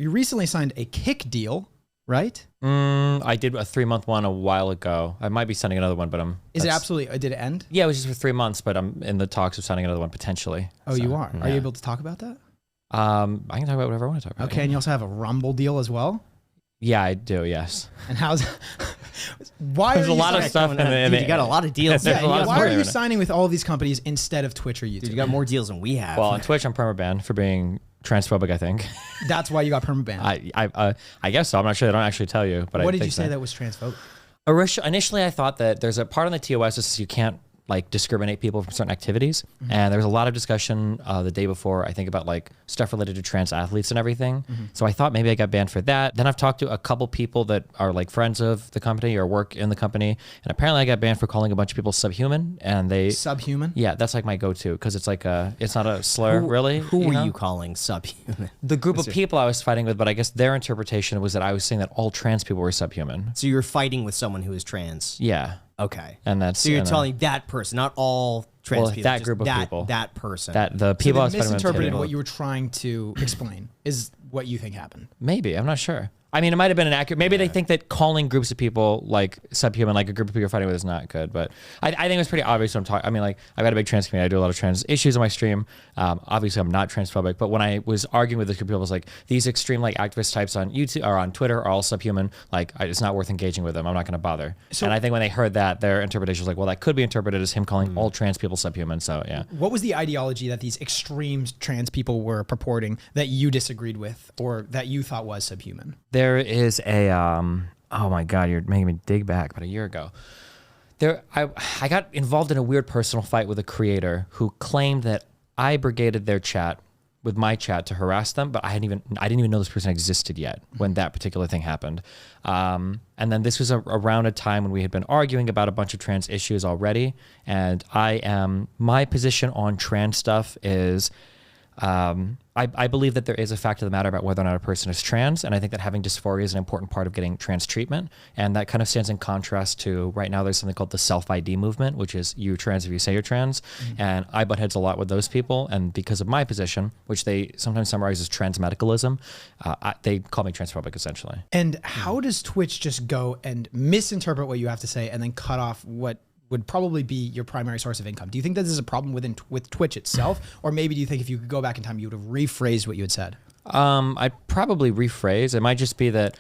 You recently signed a Kick deal, right? I did a 3-month one a while ago. I might be signing another one, but Is it absolutely? Did it end? Yeah, it was just for 3 months, but I'm in the talks of signing another one potentially. Oh, so, you are? Yeah. Are you able to talk about that? I can talk about whatever I want to talk about. Okay, yeah. And you also have a Rumble deal as well? Yeah, I do, yes. And how's... Why There's a lot of stuff in Dude, you got a lot of deals. Why are you signing with all of these companies instead of Twitch or YouTube? Dude, you got more deals than we have. Well, on Twitch, I'm permabanned for being transphobic, I think. That's why you got permabanned. I guess so. I'm not sure. They don't actually tell you. But what did you say that was transphobic? Initially, I thought that there's a part on the TOS that says you can't like discriminate people from certain activities. And there was a lot of discussion the day before, I think, about like stuff related to trans athletes and everything. So I thought maybe I got banned for that. Then I've talked to a couple people that are like friends of the company or work in the company. And apparently I got banned for calling a bunch of people subhuman. And they... Subhuman? Yeah, that's like my go-to because it's like it's not a slur, really. Who were you calling subhuman? The group of people I was fighting with, but I guess their interpretation was that I was saying that all trans people were subhuman. So you were fighting with someone who is trans? Yeah. Okay. And that's... So you're telling that person, not all trans people. That group of people. That person. The people I was misinterpreted what you were trying to explain is what you think happened. Maybe. I'm not sure. I mean, it might have been an accurate... Maybe they think that calling groups of people like subhuman, like a group of people you're fighting with is not good. But I think it was pretty obvious what I'm talking... I mean, like, I've got a big trans community. I do a lot of trans issues on my stream. Obviously, I'm not transphobic. But when I was arguing with this group of people, I was like, these extreme like activist types on YouTube or on Twitter are all subhuman. Like, it's not worth engaging with them. I'm not going to bother. And I think when they heard that, their interpretation was like, well, that could be interpreted as him calling all trans people subhuman. So, yeah. What was the ideology that these extreme trans people were purporting that you disagreed with or that you thought was subhuman? There is a... oh my God, you're making me dig back about a year ago. I got involved in a weird personal fight with a creator who claimed that I brigaded their chat with my chat to harass them, but I didn't even know this person existed yet when that particular thing happened. And then this was around a time when we had been arguing about a bunch of trans issues already. And my position on trans stuff is, I believe that there is a fact of the matter about whether or not a person is trans, and I think that having dysphoria is an important part of getting trans treatment, and that kind of stands in contrast to right now there's something called the self-ID movement, which is you're trans if you say you're trans, and I butt heads a lot with those people, and because of my position, which they sometimes summarize as trans medicalism, they call me transphobic essentially. And how does Twitch just go and misinterpret what you have to say and then cut off what would probably be your primary source of income? Do you think that this is a problem with Twitch itself? Or maybe do you think if you could go back in time, you would have rephrased what you had said? I'd probably rephrase. It might just be that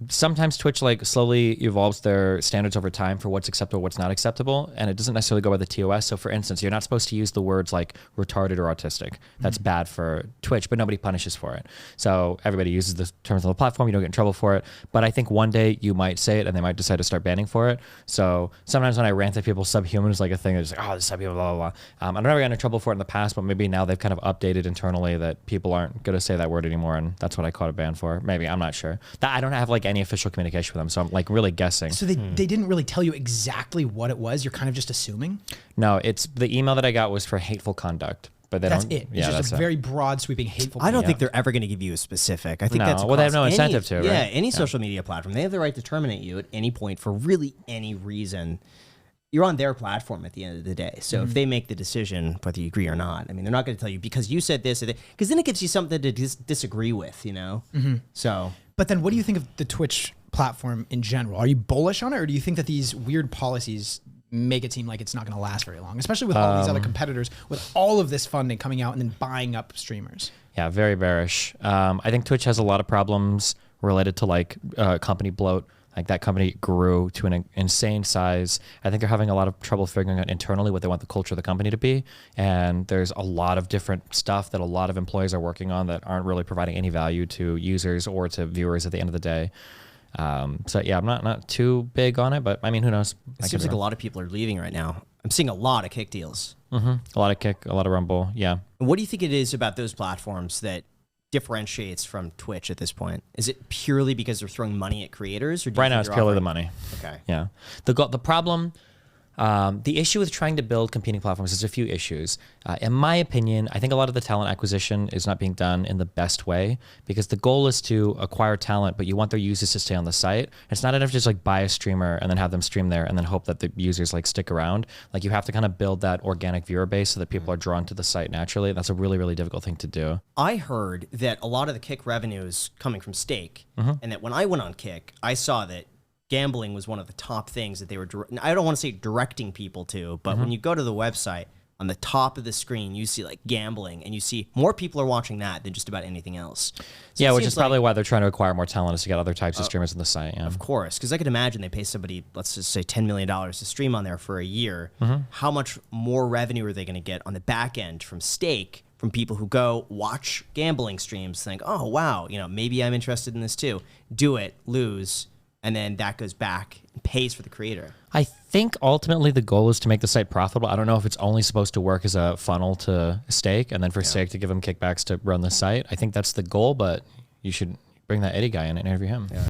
sometimes Twitch like slowly evolves their standards over time for what's acceptable, what's not acceptable, and it doesn't necessarily go by the TOS. So for instance, you're not supposed to use the words like retarded or autistic. That's bad for Twitch, but nobody punishes for it. So everybody uses the terms on the platform. You don't get in trouble for it. But I think one day you might say it and they might decide to start banning for it. So sometimes when I rant at people, subhuman is like a thing. They're just like, oh, this subhuman, blah, blah, blah. I've never gotten in trouble for it in the past, but maybe now they've kind of updated internally that people aren't going to say that word anymore, and that's what I caught a ban for. Maybe, I'm not sure. I don't have like any official communication with them, so I'm like really guessing. So they didn't really tell you exactly what it was? You're kind of just assuming? No, it's the email that I got was for hateful conduct. But that's it. It's just a very broad, sweeping, hateful. I don't think they're ever going to give you a specific. I think that's well, they have no incentive to. Yeah, right? Any social media platform, they have the right to terminate you at any point for really any reason. You're on their platform at the end of the day. So if they make the decision, whether you agree or not, I mean, they're not going to tell you because you said this, because then it gives you something to disagree with, you know? So. But then what do you think of the Twitch platform in general? Are you bullish on it, or do you think that these weird policies make it seem like it's not going to last very long, especially with all these other competitors with all of this funding coming out and then buying up streamers? Yeah, very bearish. I think Twitch has a lot of problems related to like company bloat. Like that company grew to an insane size. I think they're having a lot of trouble figuring out internally what they want the culture of the company to be. And there's a lot of different stuff that a lot of employees are working on that aren't really providing any value to users or to viewers at the end of the day. So yeah, I'm not too big on it, but I mean, who knows? It seems like a lot of people are leaving right now. I'm seeing a lot of Kick deals. A lot of Kick, a lot of Rumble, yeah. And what do you think it is about those platforms that differentiates from Twitch at this point? Is it purely because they're throwing money at creators? Or do you right now it's purely the money. Okay. Yeah. The problem, The issue with trying to build competing platforms is a few issues. In my opinion, I think a lot of the talent acquisition is not being done in the best way because the goal is to acquire talent, but you want their users to stay on the site. It's not enough to just like buy a streamer and then have them stream there and then hope that the users like stick around. Like you have to kind of build that organic viewer base so that people are drawn to the site naturally. That's a really, really difficult thing to do. I heard that a lot of the Kick revenue is coming from stake, and that when I went on Kick, I saw that gambling was one of the top things that they were, I don't want to say directing people to, but when you go to the website, on the top of the screen, you see like gambling, and you see more people are watching that than just about anything else. So Yeah, it which seems is probably why they're trying to acquire more talent is to get other types of streamers on the site. Yeah. Of course, because I could imagine they pay somebody, let's just say $10 million to stream on there for a year. How much more revenue are they going to get on the back end from stake from people who go watch gambling streams, think, oh, wow, maybe I'm interested in this too. Do it, lose, and then that goes back and pays for the creator. I think ultimately the goal is to make the site profitable. I don't know if it's only supposed to work as a funnel to stake and then for stake to give them kickbacks to run the site. I think that's the goal, but you should bring that Eddie guy in and interview him. Yeah.